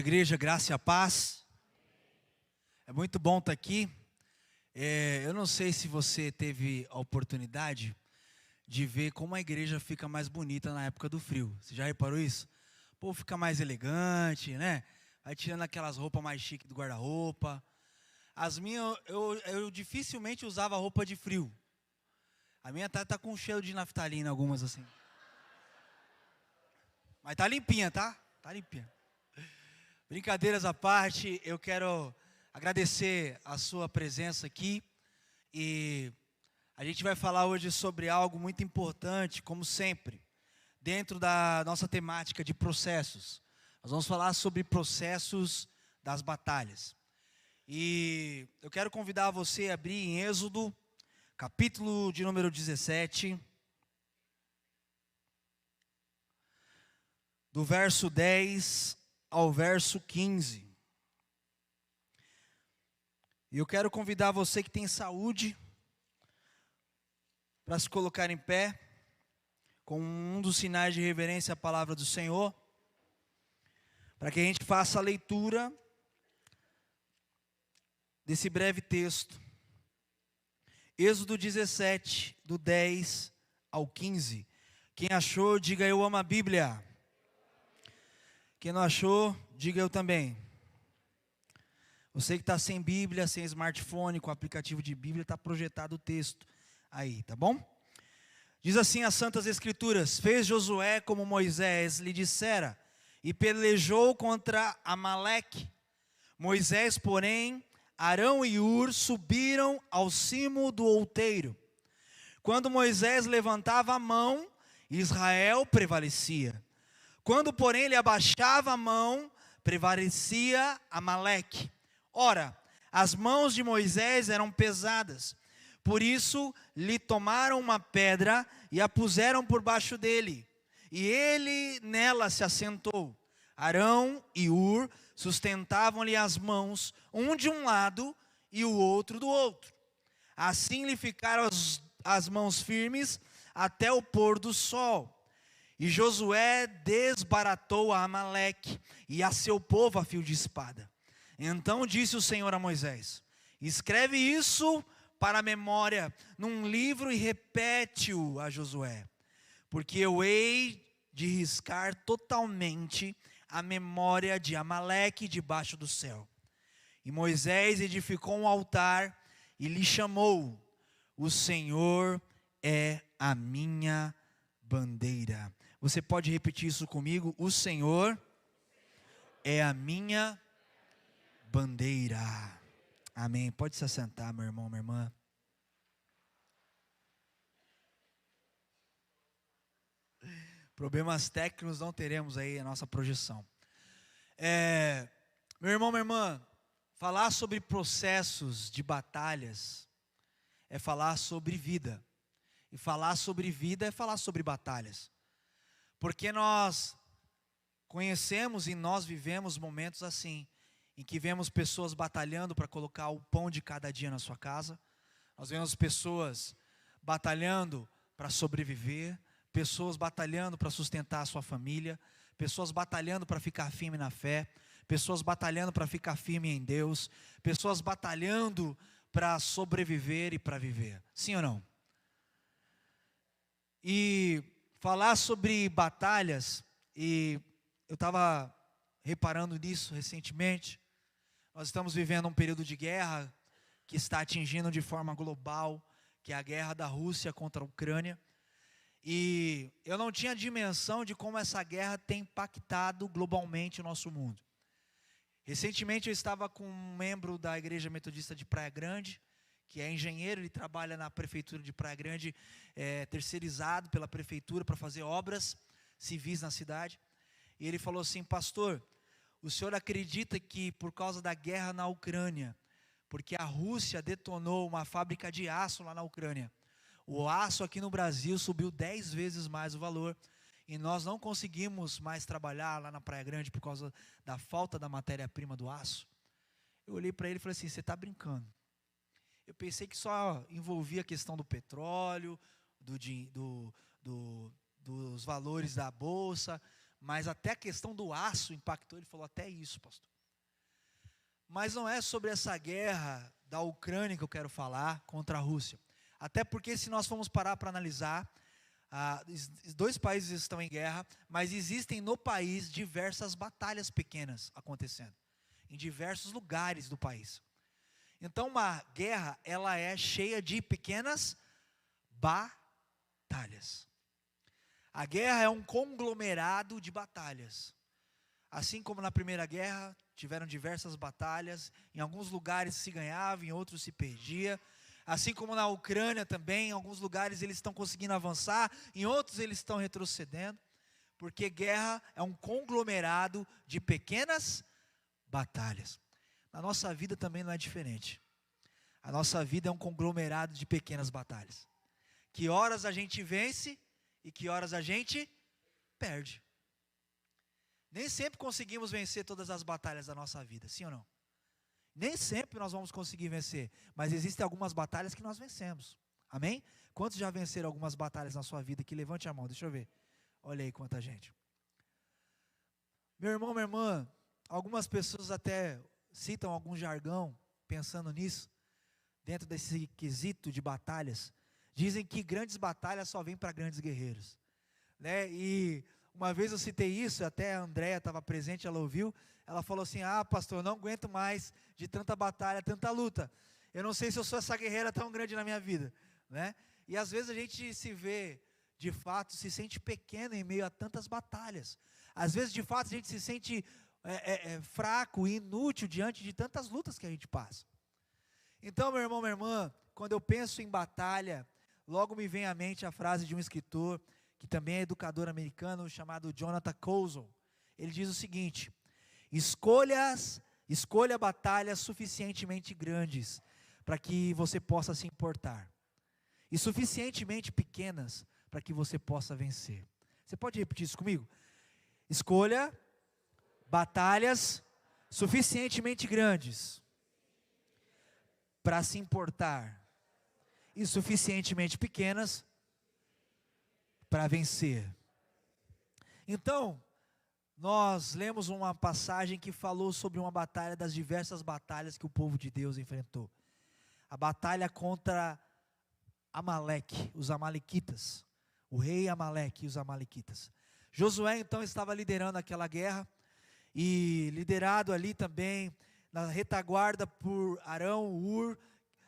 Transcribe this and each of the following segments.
igreja, graça e a paz. É muito bom estar aqui. Eu não sei se você teve a oportunidade de ver como a igreja fica mais bonita na época do frio. Você já reparou isso? O povo fica mais elegante, né? Vai tirando aquelas roupas mais chiques do guarda-roupa. As minhas, eu dificilmente usava roupa de frio. A minha tá com cheiro de naftalina, algumas assim. Mas tá limpinha, tá? Tá limpinha. Brincadeiras à parte, eu quero agradecer a sua presença aqui. E a gente vai falar hoje sobre algo muito importante, como sempre, dentro da nossa temática de processos. Nós vamos falar sobre processos das batalhas. E eu quero convidar você a abrir em Êxodo, capítulo de número 17, do verso 10 ao verso 15. E eu quero convidar você que tem saúde para se colocar em pé, com um dos sinais de reverência à palavra do Senhor, para que a gente faça a leitura desse breve texto. Êxodo 17, do 10 ao 15. Quem achou, diga eu amo a Bíblia. Quem não achou, diga eu também. Você que está sem Bíblia, sem smartphone, com aplicativo de Bíblia, está projetado o texto aí, tá bom? Diz assim as Santas Escrituras: fez Josué como Moisés lhe dissera, e pelejou contra Amaleque. Moisés, porém, Arão e Hur subiram ao cimo do outeiro. Quando Moisés levantava a mão, Israel prevalecia. Quando, porém, ele abaixava a mão, prevalecia Amaleque. Ora, as mãos de Moisés eram pesadas, por isso lhe tomaram uma pedra e a puseram por baixo dele, e ele nela se assentou. Arão e Hur sustentavam-lhe as mãos, um de um lado e o outro do outro. Assim lhe ficaram as mãos firmes até o pôr do sol. E Josué desbaratou a Amaleque e a seu povo a fio de espada. Então disse o Senhor a Moisés: escreve isso para a memória num livro e repete-o a Josué, porque eu hei de riscar totalmente a memória de Amaleque debaixo do céu. E Moisés edificou um altar e lhe chamou: o Senhor é a minha bandeira. Você pode repetir isso comigo? O Senhor é a minha bandeira. Amém. Pode se assentar, meu irmão, minha irmã. Problemas técnicos não teremos aí a nossa projeção. Meu irmão, minha irmã, falar sobre processos de batalhas é falar sobre vida. E falar sobre vida é falar sobre batalhas. Porque nós conhecemos e nós vivemos momentos assim, em que vemos pessoas batalhando para colocar o pão de cada dia na sua casa. Nós vemos pessoas batalhando para sobreviver, pessoas batalhando para sustentar a sua família, pessoas batalhando para ficar firme na fé, pessoas batalhando para ficar firme em Deus, pessoas batalhando para sobreviver e para viver. Sim ou não? E falar sobre batalhas, e eu estava reparando nisso recentemente. Nós estamos vivendo um período de guerra que está atingindo de forma global, que é a guerra da Rússia contra a Ucrânia. E eu não tinha dimensão de como essa guerra tem impactado globalmente o nosso mundo. Recentemente eu estava com um membro da Igreja Metodista de Praia Grande, que é engenheiro, ele trabalha na prefeitura de Praia Grande, terceirizado pela prefeitura para fazer obras civis na cidade. E ele falou assim: pastor, o senhor acredita que por causa da guerra na Ucrânia, porque a Rússia detonou uma fábrica de aço lá na Ucrânia, o aço aqui no Brasil subiu 10 vezes mais o valor, e nós não conseguimos mais trabalhar lá na Praia Grande por causa da falta da matéria-prima do aço? Eu olhei para ele e falei assim: você está brincando. Eu pensei que só envolvia a questão do petróleo, dos valores da bolsa, mas até a questão do aço impactou. Ele falou até isso, pastor. Mas não é sobre essa guerra da Ucrânia que eu quero falar contra a Rússia. Até porque se nós formos parar para analisar, os dois países estão em guerra, mas existem no país diversas batalhas pequenas acontecendo, em diversos lugares do país. Então uma guerra, ela é cheia de pequenas batalhas. A guerra é um conglomerado de batalhas. Assim como na Primeira Guerra, tiveram diversas batalhas, em alguns lugares se ganhava, em outros se perdia. Assim como na Ucrânia também, em alguns lugares eles estão conseguindo avançar, em outros eles estão retrocedendo. Porque guerra é um conglomerado de pequenas batalhas. Na nossa vida também não é diferente. A nossa vida é um conglomerado de pequenas batalhas. Que horas a gente vence e que horas a gente perde. Nem sempre conseguimos vencer todas as batalhas da nossa vida, sim ou não? Nem sempre nós vamos conseguir vencer, mas existem algumas batalhas que nós vencemos. Amém? Quantos já venceram algumas batalhas na sua vida? Que levante a mão, deixa eu ver. Olha aí quanta gente. Meu irmão, minha irmã, algumas pessoas até citam algum jargão, pensando nisso, dentro desse quesito de batalhas. Dizem que grandes batalhas só vêm para grandes guerreiros, né? E uma vez eu citei isso, até a Andréia estava presente, ela ouviu. Ela falou assim: pastor, eu não aguento mais de tanta batalha, tanta luta. Eu não sei se eu sou essa guerreira tão grande na minha vida, né? E às vezes a gente se vê, de fato, se sente pequeno em meio a tantas batalhas. Às vezes, de fato, a gente se sente fraco e inútil diante de tantas lutas que a gente passa. Então, meu irmão, minha irmã, quando eu penso em batalha, logo me vem à mente a frase de um escritor, que também é educador americano, chamado Jonathan Coulson. Ele diz o seguinte: escolha batalhas suficientemente grandes para que você possa se importar, e suficientemente pequenas para que você possa vencer. Você pode repetir isso comigo? Escolha batalhas suficientemente grandes para se importar, e suficientemente pequenas para vencer. Então, nós lemos uma passagem que falou sobre uma batalha, das diversas batalhas que o povo de Deus enfrentou. A batalha contra Amaleque, os amalequitas, o rei Amaleque e os amalequitas. Josué então estava liderando aquela guerra, e liderado ali também na retaguarda por Arão,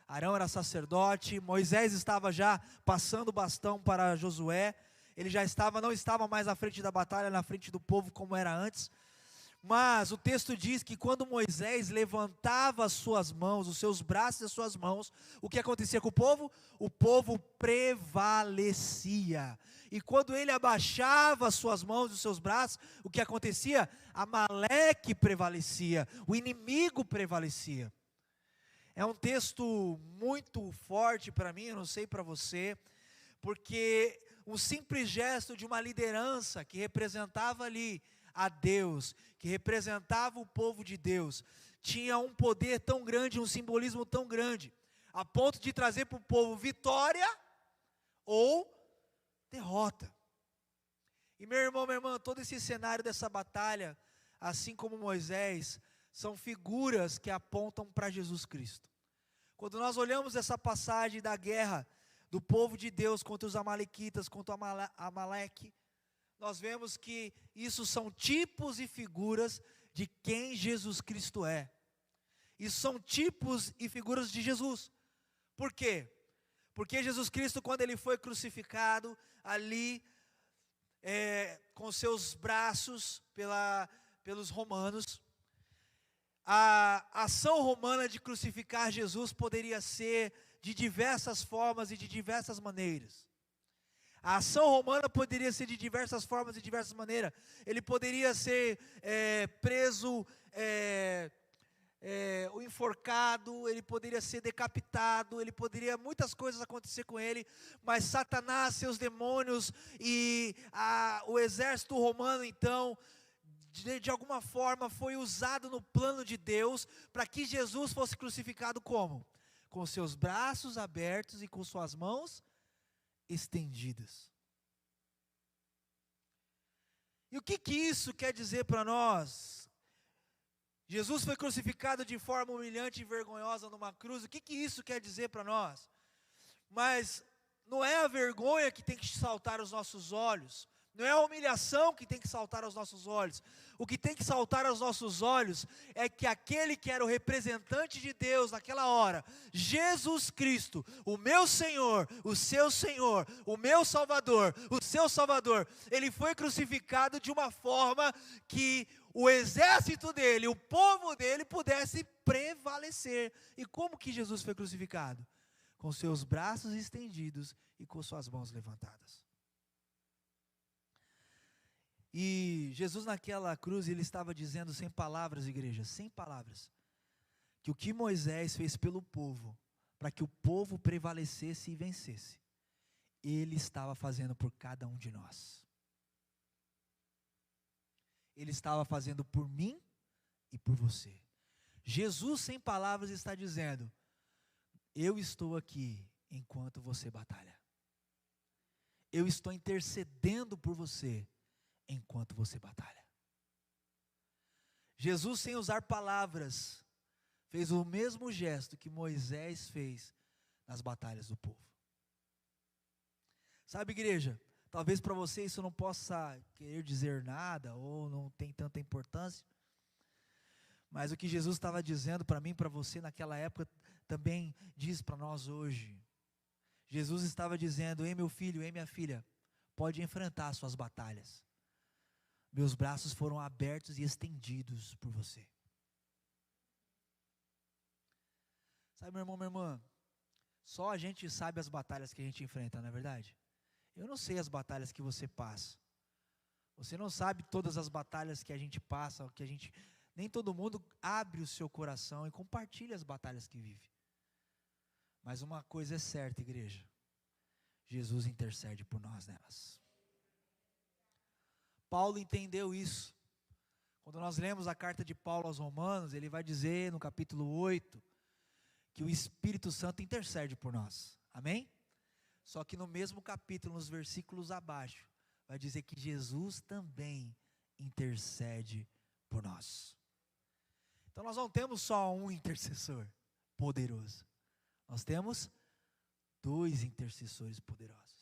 Arão era sacerdote. Moisés estava já passando o bastão para Josué. Ele já não estava mais à frente da batalha, na frente do povo como era antes. Mas o texto diz que quando Moisés levantava as suas mãos, os seus braços e as suas mãos, o que acontecia com o povo? O povo prevalecia. E quando ele abaixava as suas mãos e os seus braços, o que acontecia? Amaleque prevalecia, o inimigo prevalecia. É um texto muito forte para mim, eu não sei para você, porque um simples gesto de uma liderança que representava ali a Deus, que representava o povo de Deus, tinha um poder tão grande, um simbolismo tão grande, a ponto de trazer para o povo vitória ou derrota. E meu irmão, minha irmã, todo esse cenário dessa batalha, assim como Moisés, são figuras que apontam para Jesus Cristo. Quando nós olhamos essa passagem da guerra do povo de Deus contra os amalequitas, contra Amaleque, nós vemos que isso são tipos e figuras de quem Jesus Cristo é. Isso são tipos e figuras de Jesus. Por quê? Porque Jesus Cristo, quando ele foi crucificado ali, com seus braços pelos romanos, a ação romana de crucificar Jesus poderia ser de diversas formas e de diversas maneiras. A ação romana poderia ser de diversas formas e diversas maneiras. Ele poderia ser preso, o enforcado, ele poderia ser decapitado, muitas coisas acontecer com ele, mas Satanás, seus demônios e o exército romano então, de alguma forma foi usado no plano de Deus, para que Jesus fosse crucificado como? Com seus braços abertos e com suas mãos estendidas. E o que isso quer dizer para nós? Jesus foi crucificado de forma humilhante e vergonhosa numa cruz. O que isso quer dizer para nós? Mas não é a vergonha que tem que saltar aos nossos olhos. Não é a humilhação que tem que saltar aos nossos olhos. O que tem que saltar aos nossos olhos é que aquele que era o representante de Deus naquela hora, Jesus Cristo, o meu Senhor, o seu Senhor, o meu Salvador, o seu Salvador, ele foi crucificado de uma forma que o exército dele, o povo dele pudesse prevalecer. E como que Jesus foi crucificado? Com seus braços estendidos e com suas mãos levantadas. E Jesus naquela cruz, ele estava dizendo sem palavras, igreja, sem palavras, que o que Moisés fez pelo povo, para que o povo prevalecesse e vencesse, ele estava fazendo por cada um de nós. Ele estava fazendo por mim e por você. Jesus sem palavras está dizendo: eu estou aqui enquanto você batalha. Eu estou intercedendo por você enquanto você batalha. Jesus, sem usar palavras, fez o mesmo gesto que Moisés fez nas batalhas do povo. Sabe, igreja, talvez para você isso não possa querer dizer nada, ou não tem tanta importância, mas o que Jesus estava dizendo para mim, para você naquela época, também diz para nós hoje. Jesus estava dizendo: ei meu filho, ei minha filha, pode enfrentar as suas batalhas. Meus braços foram abertos e estendidos por você. Sabe, meu irmão, minha irmã, só a gente sabe as batalhas que a gente enfrenta, não é verdade? Eu não sei as batalhas que você passa. Você não sabe todas as batalhas que a gente passa, nem todo mundo abre o seu coração e compartilha as batalhas que vive. Mas uma coisa é certa, igreja: Jesus intercede por nós nelas. Paulo entendeu isso. Quando nós lemos a carta de Paulo aos Romanos, ele vai dizer no capítulo 8, que o Espírito Santo intercede por nós. Amém? Só que no mesmo capítulo, nos versículos abaixo, vai dizer que Jesus também intercede por nós. Então nós não temos só um intercessor poderoso. Nós temos 2 intercessores poderosos.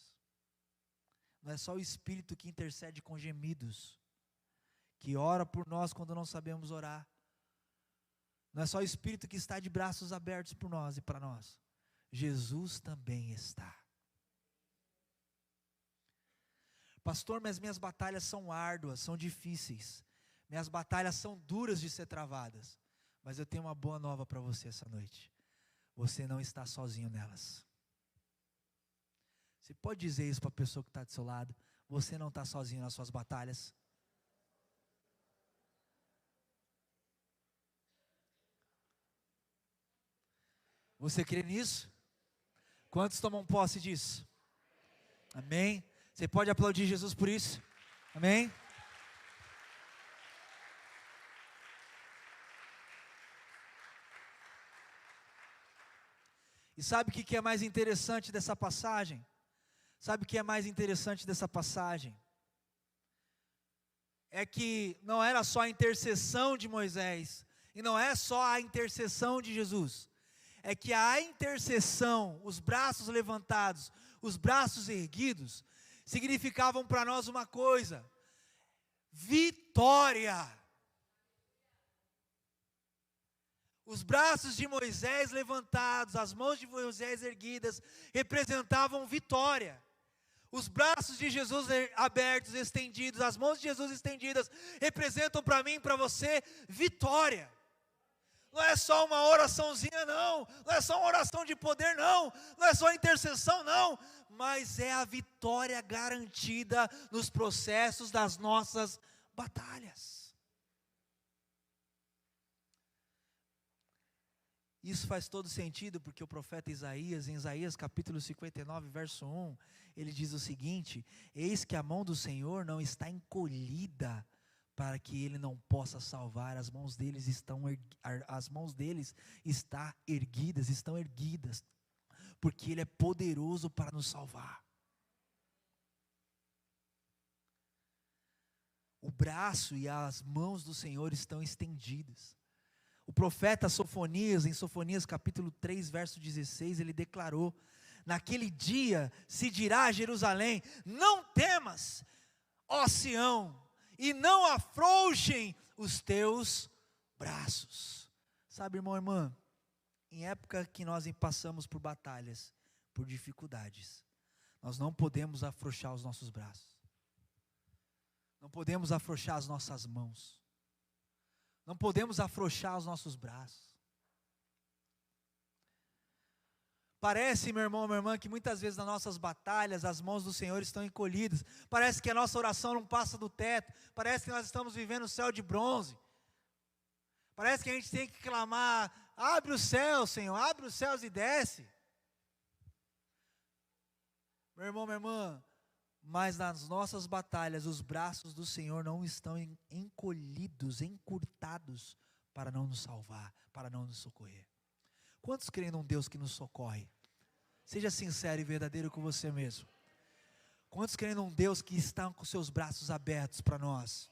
Não é só o Espírito que intercede com gemidos, que ora por nós quando não sabemos orar. Não é só o Espírito que está de braços abertos por nós e para nós. Jesus também está. Pastor, mas minhas batalhas são árduas, são difíceis. Minhas batalhas são duras de ser travadas. Mas eu tenho uma boa nova para você essa noite. Você não está sozinho nelas. Você pode dizer isso para a pessoa que está do seu lado: você não está sozinho nas suas batalhas. Você crê nisso? Quantos tomam posse disso? Amém? Você pode aplaudir Jesus por isso? Amém? E sabe o que é mais interessante dessa passagem? Sabe o que é mais interessante dessa passagem? É que não era só a intercessão de Moisés, e não é só a intercessão de Jesus. É que a intercessão, os braços levantados, os braços erguidos, significavam para nós uma coisa: vitória. Os braços de Moisés levantados, as mãos de Moisés erguidas, representavam vitória. Os braços de Jesus abertos, estendidos, as mãos de Jesus estendidas, representam para mim e para você vitória. Não é só uma oraçãozinha não, não é só uma oração de poder não, não é só intercessão não, mas é a vitória garantida nos processos das nossas batalhas. Isso faz todo sentido, porque o profeta Isaías, em Isaías capítulo 59, verso 1, ele diz o seguinte: eis que a mão do Senhor não está encolhida, para que ele não possa salvar, as mãos deles estão erguidas, porque ele é poderoso para nos salvar. O braço e as mãos do Senhor estão estendidas. O profeta Sofonias, em Sofonias capítulo 3, verso 16, ele declarou: naquele dia se dirá a Jerusalém: não temas, ó Sião, e não afrouxem os teus braços. Sabe, irmão e irmã, em época que nós passamos por batalhas, por dificuldades, nós não podemos afrouxar os nossos braços. Não podemos afrouxar as nossas mãos. Não podemos afrouxar os nossos braços. Parece, meu irmão, minha irmã, que muitas vezes nas nossas batalhas as mãos do Senhor estão encolhidas. Parece que a nossa oração não passa do teto. Parece que nós estamos vivendo o céu de bronze. Parece que a gente tem que clamar: abre o céu, Senhor, abre os céus e desce. Meu irmão, minha irmã, mas nas nossas batalhas os braços do Senhor não estão encolhidos, encurtados, para não nos salvar, para não nos socorrer. Quantos creem num Deus que nos socorre? Seja sincero e verdadeiro com você mesmo. Quantos creem num Deus que está com seus braços abertos para nós?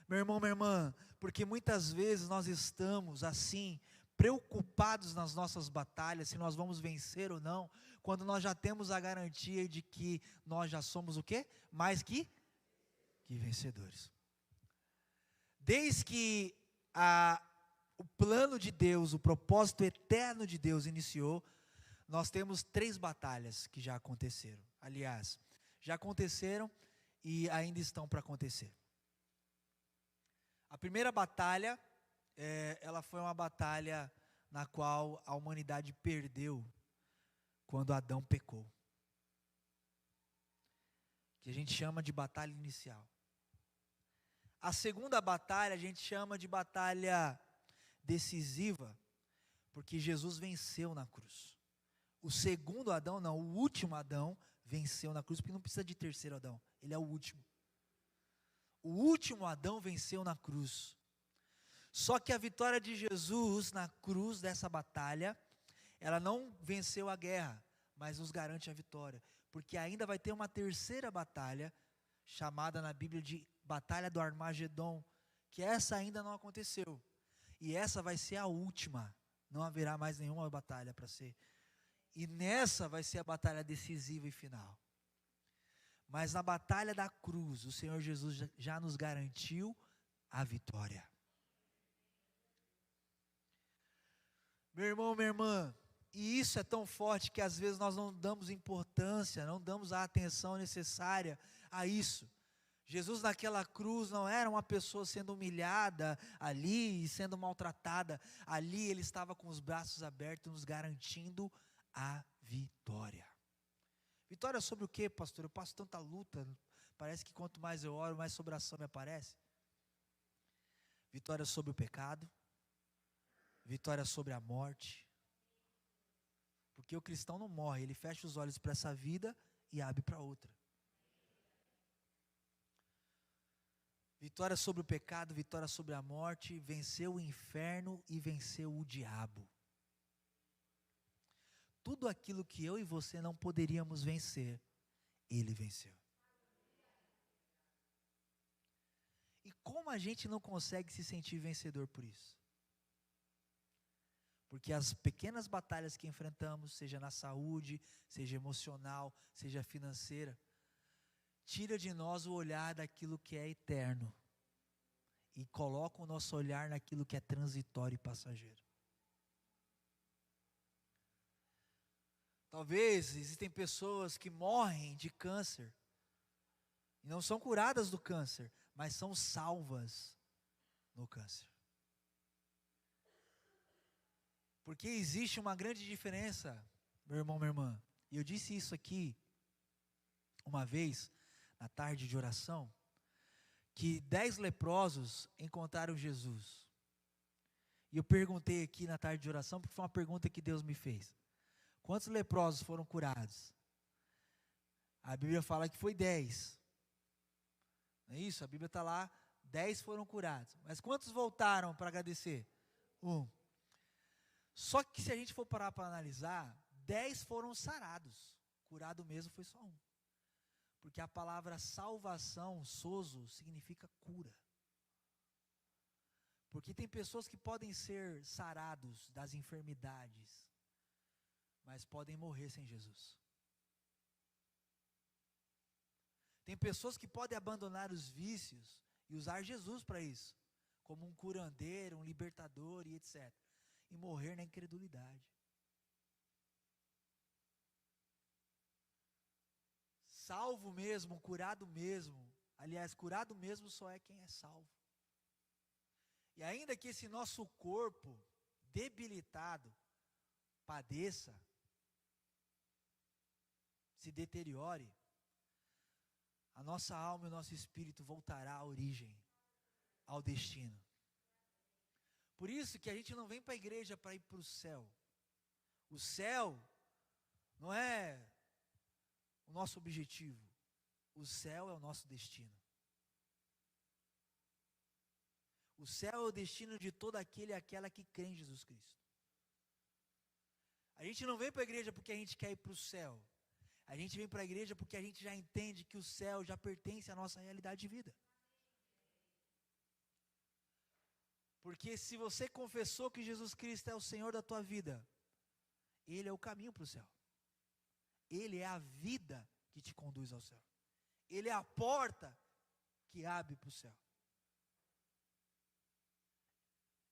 Meu irmão, minha irmã, porque muitas vezes nós estamos assim, preocupados nas nossas batalhas, se nós vamos vencer ou não, quando nós já temos a garantia de que nós já somos o quê? Mais que vencedores. Desde que o plano de Deus, o propósito eterno de Deus iniciou, nós temos 3 batalhas que já aconteceram. Aliás, já aconteceram e ainda estão para acontecer. A primeira batalha, ela foi uma batalha na qual a humanidade perdeu quando Adão pecou, que a gente chama de batalha inicial. A segunda batalha a gente chama de batalha decisiva, porque Jesus venceu na cruz. O segundo Adão, não, o último Adão venceu na cruz, porque não precisa de terceiro Adão, ele é o último. O último Adão venceu na cruz. Só que a vitória de Jesus na cruz dessa batalha, ela não venceu a guerra, mas nos garante a vitória, porque ainda vai ter uma terceira batalha, chamada na Bíblia de Batalha do Armagedon, que essa ainda não aconteceu, e essa vai ser a última, não haverá mais nenhuma batalha para ser, e nessa vai ser a batalha decisiva e final. Mas na batalha da cruz, o Senhor Jesus já nos garantiu a vitória. Meu irmão, minha irmã, e isso é tão forte que às vezes nós não damos importância, não damos a atenção necessária a isso. Jesus naquela cruz não era uma pessoa sendo humilhada ali e sendo maltratada. Ali ele estava com os braços abertos, nos garantindo a vitória. Vitória sobre o quê, pastor? Eu passo tanta luta, parece que quanto mais eu oro, mais sobração me aparece. Vitória sobre o pecado, vitória sobre a morte. Porque o cristão não morre, ele fecha os olhos para essa vida e abre para outra. Vitória sobre o pecado, vitória sobre a morte, venceu o inferno e venceu o diabo. Tudo aquilo que eu e você não poderíamos vencer, ele venceu. E como a gente não consegue se sentir vencedor por isso? Porque as pequenas batalhas que enfrentamos, seja na saúde, seja emocional, seja financeira, tira de nós o olhar daquilo que é eterno e coloca o nosso olhar naquilo que é transitório e passageiro. Talvez existem pessoas que morrem de câncer e não são curadas do câncer, mas são salvas no câncer. Porque existe uma grande diferença, meu irmão, minha irmã, e eu disse isso aqui uma vez, na tarde de oração, que 10 leprosos encontraram Jesus. E eu perguntei aqui na tarde de oração, porque foi uma pergunta que Deus me fez. Quantos leprosos foram curados? A Bíblia fala que foi 10. Não é isso? A Bíblia está lá, 10 foram curados. Mas quantos voltaram para agradecer? 1. Só que se a gente for parar para analisar, 10 foram sarados. Curado mesmo foi só 1. Porque a palavra salvação, sozo, significa cura. Porque tem pessoas que podem ser sarados das enfermidades, mas podem morrer sem Jesus. Tem pessoas que podem abandonar os vícios e usar Jesus para isso, como um curandeiro, um libertador e etc. E morrer na incredulidade. Salvo mesmo, curado mesmo. Aliás, curado mesmo só é quem é salvo. E ainda que esse nosso corpo debilitado padeça, se deteriore, a nossa alma e o nosso espírito voltará à origem, ao destino. Por isso que a gente não vem para a igreja para ir para o céu. O céu não é o nosso objetivo. O céu é o nosso destino. O céu é o destino de todo aquele e aquela que crê em Jesus Cristo. A gente não vem para a igreja porque a gente quer ir para o céu. A gente vem para a igreja porque a gente já entende que o céu já pertence à nossa realidade de vida. Porque se você confessou que Jesus Cristo é o Senhor da tua vida, Ele é o caminho para o céu. Ele é a vida que te conduz ao céu. Ele é a porta que abre para o céu.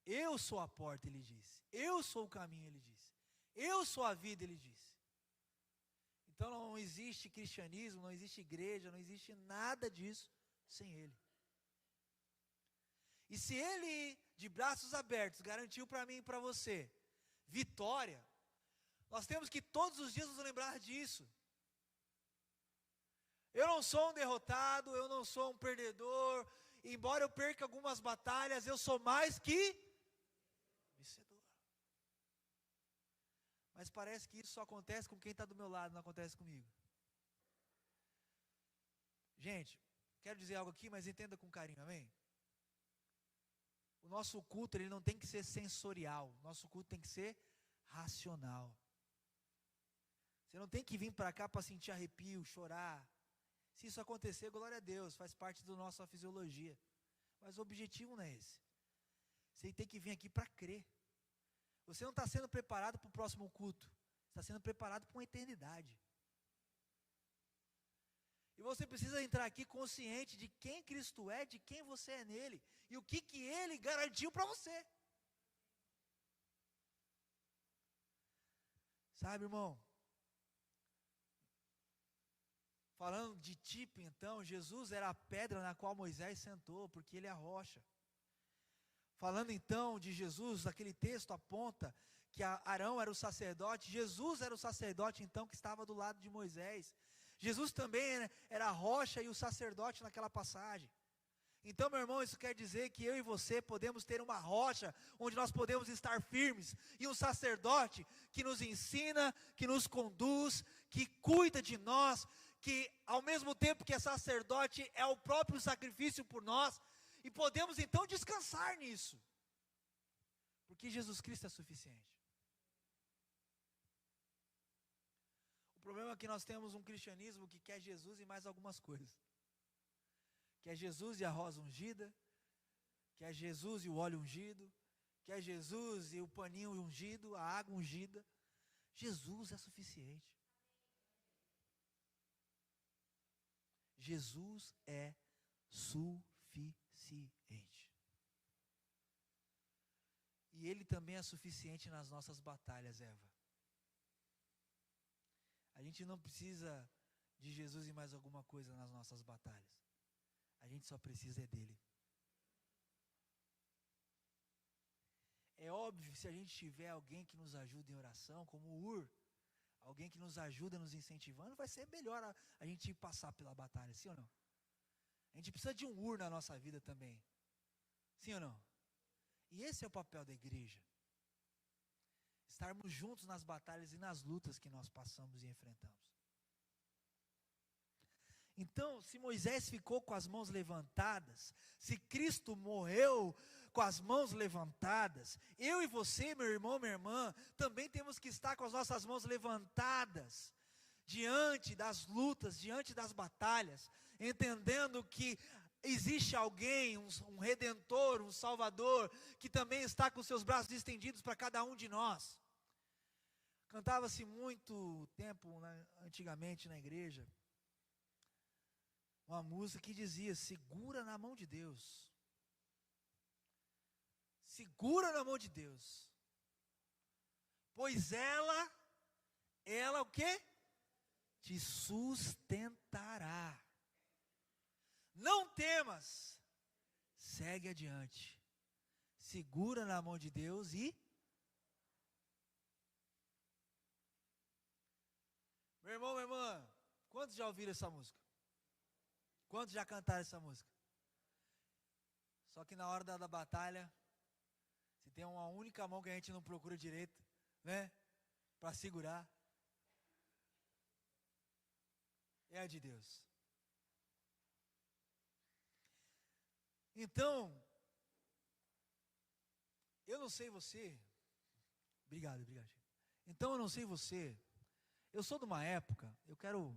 Eu sou a porta, Ele disse. Eu sou o caminho, Ele disse. Eu sou a vida, Ele disse. Então não existe cristianismo, não existe igreja, não existe nada disso sem Ele. E se Ele, de braços abertos, garantiu para mim e para você vitória, nós temos que todos os dias nos lembrar disso. Eu não sou um derrotado, eu não sou um perdedor, embora eu perca algumas batalhas, eu sou mais que vencedor. Mas parece que isso só acontece com quem está do meu lado, não acontece comigo. Gente, quero dizer algo aqui, mas entenda com carinho, amém? O nosso culto, ele não tem que ser sensorial, o nosso culto tem que ser racional. Você não tem que vir para cá para sentir arrepio, chorar. Se isso acontecer, glória a Deus, faz parte da nossa fisiologia. Mas o objetivo não é esse. Você tem que vir aqui para crer. Você não está sendo preparado para o próximo culto. Você está sendo preparado para uma eternidade. E você precisa entrar aqui consciente de quem Cristo é, de quem você é nele. E o que Ele garantiu para você. Sabe, irmão? Falando de tipo, então, Jesus era a pedra na qual Moisés sentou, porque Ele é a rocha. Falando então de Jesus, aquele texto aponta que Arão era o sacerdote, Jesus era o sacerdote então que estava do lado de Moisés. Jesus também era a rocha e o sacerdote naquela passagem. Então, meu irmão, isso quer dizer que eu e você podemos ter uma rocha onde nós podemos estar firmes, e um sacerdote que nos ensina, que nos conduz, que cuida de nós, que ao mesmo tempo que é sacerdote é o próprio sacrifício por nós, e podemos então descansar nisso, porque Jesus Cristo é suficiente. O problema é que nós temos um cristianismo que quer Jesus e mais algumas coisas. Quer Jesus e a rosa ungida, quer Jesus e o óleo ungido, quer Jesus e o paninho ungido, a água ungida. Jesus é suficiente. Jesus é suficiente. E Ele também é suficiente nas nossas batalhas, Eva. A gente não precisa de Jesus e mais alguma coisa nas nossas batalhas. A gente só precisa é dele. É óbvio, se a gente tiver alguém que nos ajude em oração, como o Ur, alguém que nos ajuda nos incentivando, vai ser melhor a gente passar pela batalha, sim ou não? A gente precisa de um Ur na nossa vida também, sim ou não? E esse é o papel da igreja. Estarmos juntos nas batalhas e nas lutas que nós passamos e enfrentamos. Então, se Moisés ficou com as mãos levantadas, se Cristo morreu com as mãos levantadas, eu e você, meu irmão, minha irmã, também temos que estar com as nossas mãos levantadas, diante das lutas, diante das batalhas, entendendo que existe alguém, um redentor, um salvador, que também está com seus braços estendidos para cada um de nós. Cantava-se muito tempo, antigamente na igreja, uma música que dizia: segura na mão de Deus. Segura na mão de Deus. Pois ela o quê? Te sustentará. Não temas, segue adiante. Segura na mão de Deus e... Meu irmão, minha irmã, quantos já ouviram essa música? Quantos já cantaram essa música? Só que na hora da batalha, se tem uma única mão que a gente não procura direito, né? Para segurar, é a de Deus. Então, eu não sei você, obrigado. Então eu não sei você, eu sou de uma época, eu quero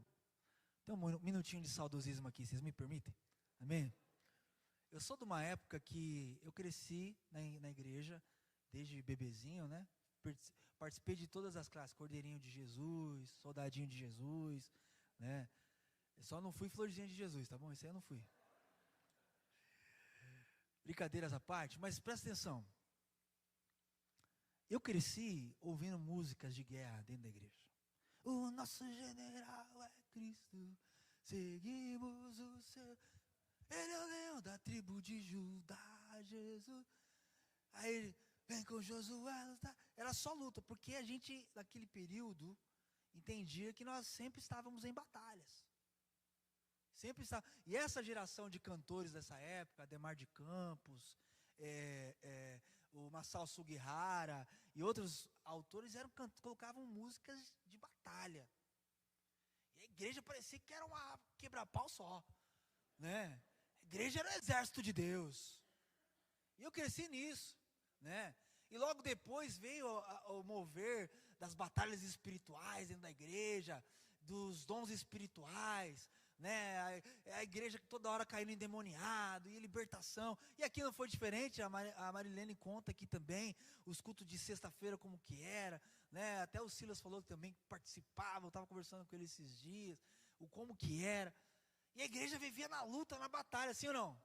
ter um minutinho de saudosismo aqui, vocês me permitem? Amém? Eu sou de uma época que eu cresci na igreja, desde bebezinho, né? Participei de todas as classes, Cordeirinho de Jesus, Soldadinho de Jesus, né? Eu só não fui Florzinha de Jesus, tá bom? Isso aí eu não fui. Brincadeiras à parte, mas presta atenção. Eu cresci ouvindo músicas de guerra dentro da igreja. O nosso general é Cristo, seguimos o seu... Ele é o leão da tribo de Judá, Jesus. Aí ele vem com Josué, tá? Era só luta, porque a gente, naquele período, entendia que nós sempre estávamos em batalhas. Sempre está. E essa geração de cantores dessa época, Ademar de Campos, o Masao Sugihara e outros autores colocavam músicas de batalha. E a igreja parecia que era uma quebra-pau só, né? A igreja era o exército de Deus. E eu cresci nisso, né? E logo depois veio o mover das batalhas espirituais dentro da igreja, dos dons espirituais, né? A igreja toda hora caindo endemoniado, e libertação. E aqui não foi diferente, a Marilene conta aqui também, os cultos de sexta-feira como que era, né? Até o Silas falou que também participava, eu estava conversando com ele esses dias, o como que era. E a igreja vivia na luta, na batalha, sim ou não?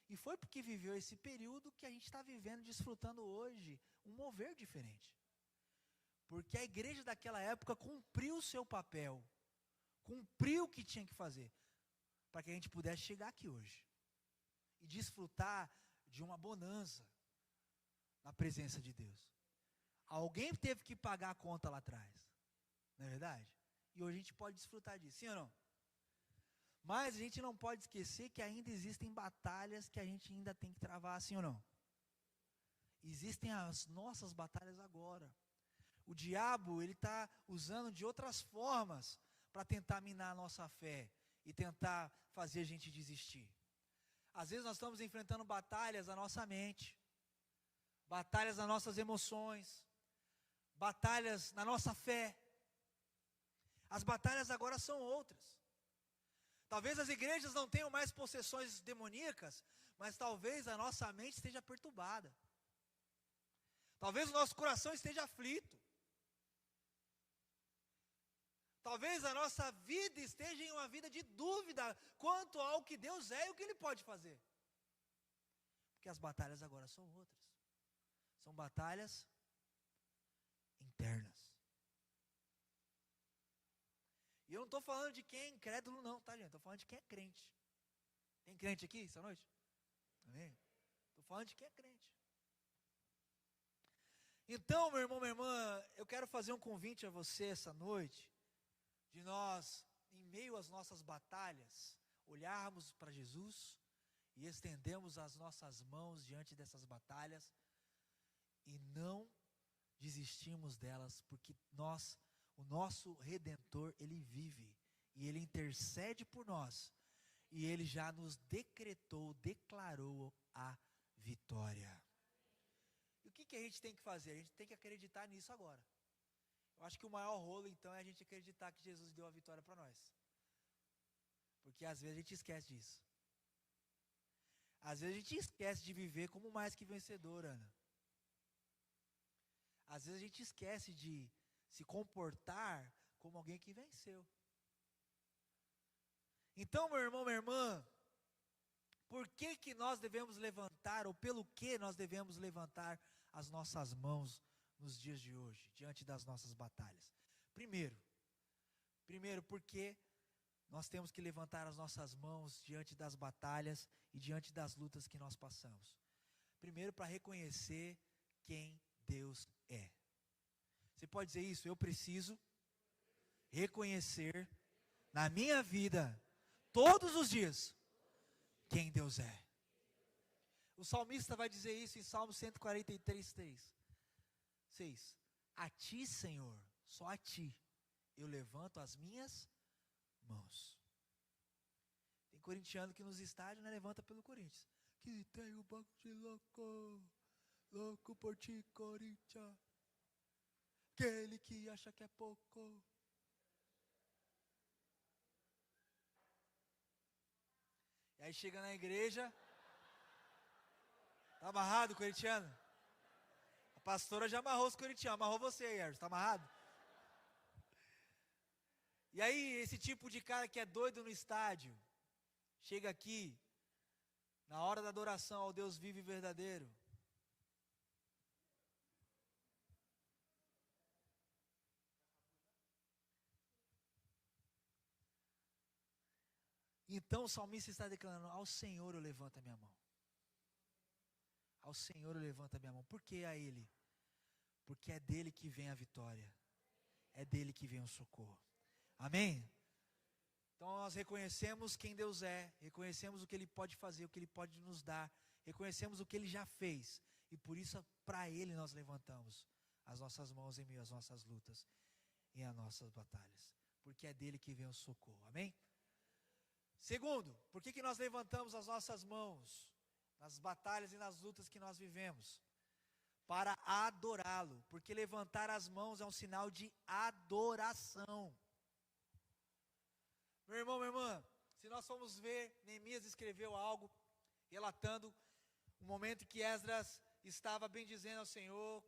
E foi porque viveu esse período que a gente está vivendo, desfrutando hoje, um mover diferente. Porque a igreja daquela época cumpriu o seu papel, cumpriu o que tinha que fazer, para que a gente pudesse chegar aqui hoje e desfrutar de uma bonança na presença de Deus. Alguém teve que pagar a conta lá atrás, não é verdade? E hoje a gente pode desfrutar disso, sim ou não? Mas a gente não pode esquecer que ainda existem batalhas que a gente ainda tem que travar, sim ou não? Existem as nossas batalhas agora. O diabo, ele está usando de outras formas para tentar minar a nossa fé e tentar fazer a gente desistir. Às vezes nós estamos enfrentando batalhas na nossa mente, batalhas nas nossas emoções, batalhas na nossa fé. As batalhas agora são outras. Talvez as igrejas não tenham mais possessões demoníacas, mas talvez a nossa mente esteja perturbada. Talvez o nosso coração esteja aflito. Talvez a nossa vida esteja em uma vida de dúvida quanto ao que Deus é e o que Ele pode fazer. Porque as batalhas agora são outras. São batalhas internas. E eu não estou falando de quem é incrédulo não, tá gente? Estou falando de quem é crente. Tem crente aqui essa noite? Amém? Estou falando de quem é crente. Então, meu irmão, minha irmã, eu quero fazer um convite a você essa noite, de nós, em meio às nossas batalhas, olharmos para Jesus e estendermos as nossas mãos diante dessas batalhas e não desistirmos delas, porque o nosso Redentor, Ele vive, e Ele intercede por nós, e Ele já nos declarou a vitória. E o que a gente tem que fazer? A gente tem que acreditar nisso agora. Eu acho que o maior rolo, então, é a gente acreditar que Jesus deu a vitória para nós. Porque às vezes a gente esquece disso. Às vezes a gente esquece de viver como mais que vencedor, Ana. Às vezes a gente esquece de se comportar como alguém que venceu. Então, meu irmão, minha irmã, por que nós devemos levantar, ou pelo que nós devemos levantar as nossas mãos nos dias de hoje, diante das nossas batalhas? Primeiro, porque nós temos que levantar as nossas mãos diante das batalhas e diante das lutas que nós passamos. Primeiro, para reconhecer quem Deus é. Você pode dizer isso? Eu preciso reconhecer na minha vida, todos os dias, quem Deus é. O salmista vai dizer isso em Salmo 143, 6. A ti, Senhor, só a ti, eu levanto as minhas mãos. Tem corintiano que nos estádios, né, levanta pelo Corinthians. Que tem um banco de louco, louco por ti, Corinthians. Aquele que acha que é pouco. E aí chega na igreja, tá amarrado, corintiano? A pastora já amarrou os corintianos, amarrou você aí, Erson, tá amarrado? E aí, esse tipo de cara que é doido no estádio, chega aqui, na hora da adoração ao Deus vivo e verdadeiro. Então o salmista está declarando: ao Senhor eu levanto a minha mão. Ao Senhor eu levanto a minha mão. Por que a Ele? Porque é dele que vem a vitória. É dele que vem o socorro. Amém? Então nós reconhecemos quem Deus é, reconhecemos o que Ele pode fazer, o que Ele pode nos dar, reconhecemos o que Ele já fez, e por isso para Ele nós levantamos as nossas mãos em meio às nossas lutas e às nossas batalhas, porque é dele que vem o socorro. Amém? Segundo, por que nós levantamos as nossas mãos nas batalhas e nas lutas que nós vivemos? Para adorá-lo, porque levantar as mãos é um sinal de adoração. Meu irmão, minha irmã, se nós formos ver, Neemias escreveu algo relatando o momento em que Esdras estava bendizendo ao Senhor,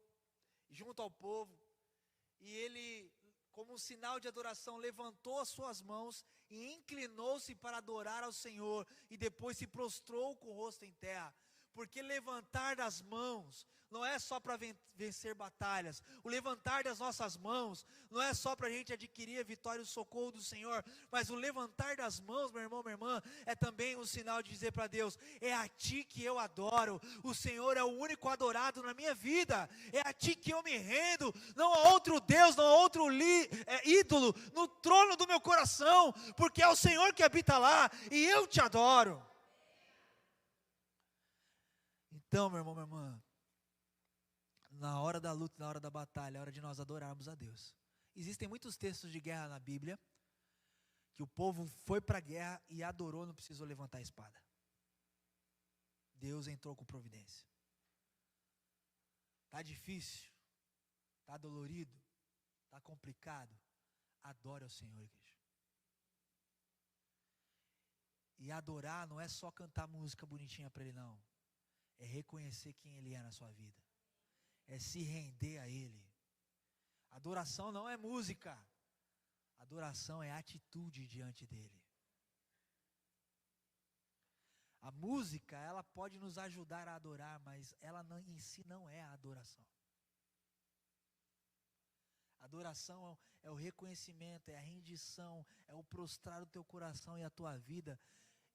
junto ao povo, e ele, como um sinal de adoração, levantou as suas mãos e inclinou-se para adorar ao Senhor, e depois se prostrou com o rosto em terra. Porque levantar das mãos não é só para vencer batalhas. O levantar das nossas mãos não é só para a gente adquirir a vitória e o socorro do Senhor. Mas o levantar das mãos, meu irmão, minha irmã, é também um sinal de dizer para Deus: é a Ti que eu adoro. O Senhor é o único adorado na minha vida. É a Ti que eu me rendo. Não há outro Deus, não há outro ídolo no trono do meu coração. Porque é o Senhor que habita lá e eu Te adoro. Então, meu irmão, minha irmã, na hora da luta, na hora da batalha, é hora de nós adorarmos a Deus. Existem muitos textos de guerra na Bíblia, que o povo foi para a guerra e adorou, não precisou levantar a espada. Deus entrou com providência. Está difícil, está dolorido, está complicado, adore ao Senhor, igreja. E adorar não é só cantar música bonitinha para Ele, não. É reconhecer quem Ele é na sua vida. É se render a Ele. Adoração não é música. Adoração é atitude diante dEle. A música, ela pode nos ajudar a adorar, mas ela não, em si não é a adoração. Adoração é o reconhecimento, é a rendição, é o prostrar o teu coração e a tua vida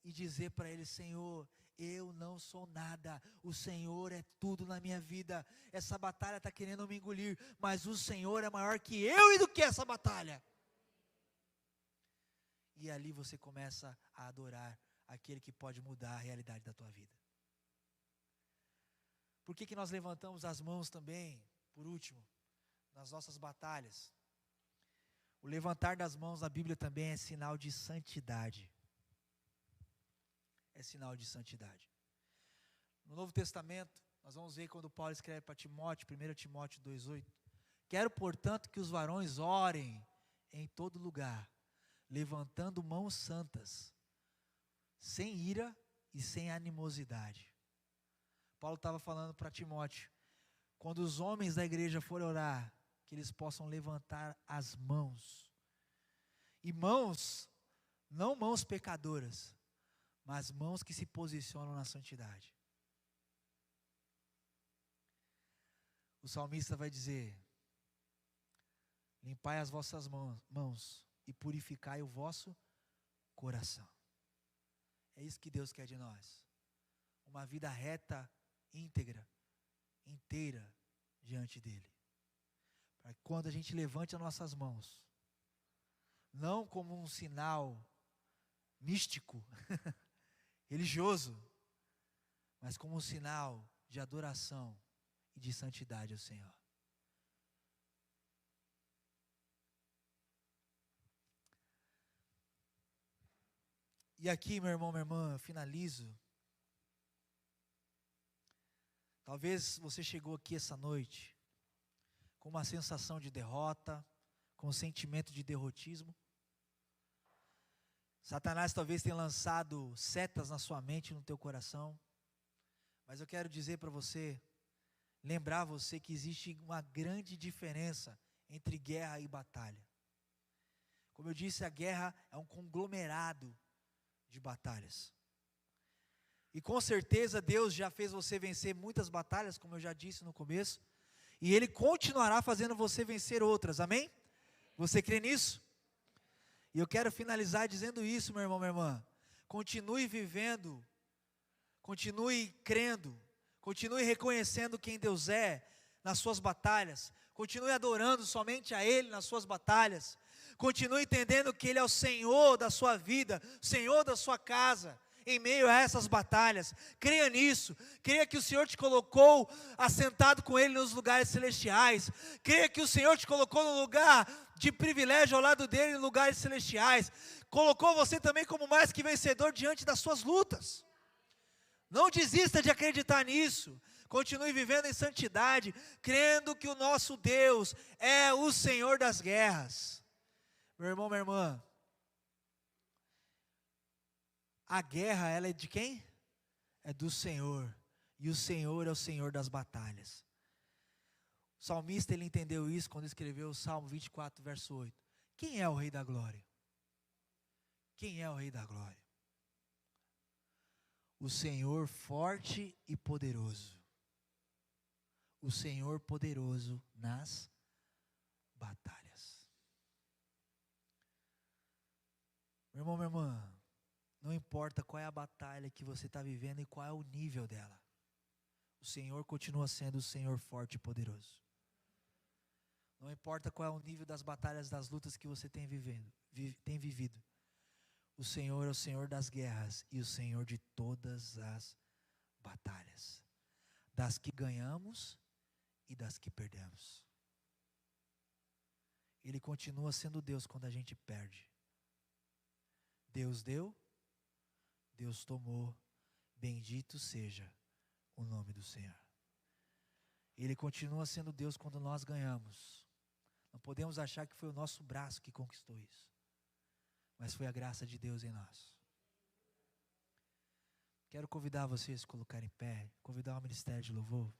e dizer para Ele: Senhor, eu não sou nada, o Senhor é tudo na minha vida. Essa batalha está querendo me engolir, mas o Senhor é maior que eu e do que essa batalha. E ali você começa a adorar aquele que pode mudar a realidade da tua vida. Por que nós levantamos as mãos também, por último, nas nossas batalhas? O levantar das mãos na Bíblia também é sinal de santidade. É sinal de santidade. No Novo Testamento, nós vamos ver quando Paulo escreve para Timóteo, 1 Timóteo 2,8, Quero, portanto, que os varões orem em todo lugar, levantando mãos santas, sem ira e sem animosidade. Paulo estava falando para Timóteo, quando os homens da igreja forem orar, que eles possam levantar as mãos. E mãos, não mãos pecadoras, mas mãos que se posicionam na santidade. O salmista vai dizer: limpai as vossas mãos e purificai o vosso coração. É isso que Deus quer de nós. Uma vida reta, íntegra, inteira diante dEle. Para que quando a gente levante as nossas mãos, não como um sinal místico, religioso, mas como um sinal de adoração e de santidade ao Senhor. E aqui, meu irmão, minha irmã, eu finalizo. Talvez você chegou aqui essa noite com uma sensação de derrota, com um sentimento de derrotismo. Satanás talvez tenha lançado setas na sua mente e no teu coração. Mas eu quero dizer para você, lembrar você que existe uma grande diferença entre guerra e batalha. Como eu disse, a guerra é um conglomerado de batalhas. E com certeza Deus já fez você vencer muitas batalhas, como eu já disse no começo, e Ele continuará fazendo você vencer outras, amém? Você crê nisso? E eu quero finalizar dizendo isso, meu irmão, minha irmã. Continue vivendo, continue crendo, continue reconhecendo quem Deus é nas suas batalhas, continue adorando somente a Ele nas suas batalhas, continue entendendo que Ele é o Senhor da sua vida, Senhor da sua casa, em meio a essas batalhas. Creia nisso, creia que o Senhor te colocou assentado com Ele nos lugares celestiais, creia que o Senhor te colocou no lugar de privilégio ao lado dEle em lugares celestiais, colocou você também como mais que vencedor diante das suas lutas. Não desista de acreditar nisso, continue vivendo em santidade, crendo que o nosso Deus é o Senhor das guerras. Meu irmão, minha irmã, a guerra, ela é de quem? É do Senhor, e o Senhor é o Senhor das batalhas. O salmista, ele entendeu isso quando escreveu o Salmo 24, verso 8. Quem é o Rei da Glória? Quem é o Rei da Glória? O Senhor forte e poderoso. O Senhor poderoso nas batalhas. Meu irmão, minha irmã, não importa qual é a batalha que você está vivendo e qual é o nível dela, o Senhor continua sendo o Senhor forte e poderoso. Não importa qual é o nível das batalhas, das lutas que você tem vivido, o Senhor é o Senhor das guerras e o Senhor de todas as batalhas, das que ganhamos e das que perdemos. Ele continua sendo Deus quando a gente perde. Deus deu, Deus tomou, bendito seja o nome do Senhor. Ele continua sendo Deus quando nós ganhamos. Não podemos achar que foi o nosso braço que conquistou isso, mas foi a graça de Deus em nós. Quero convidar vocês a se colocarem em pé, convidar o ministério de louvor.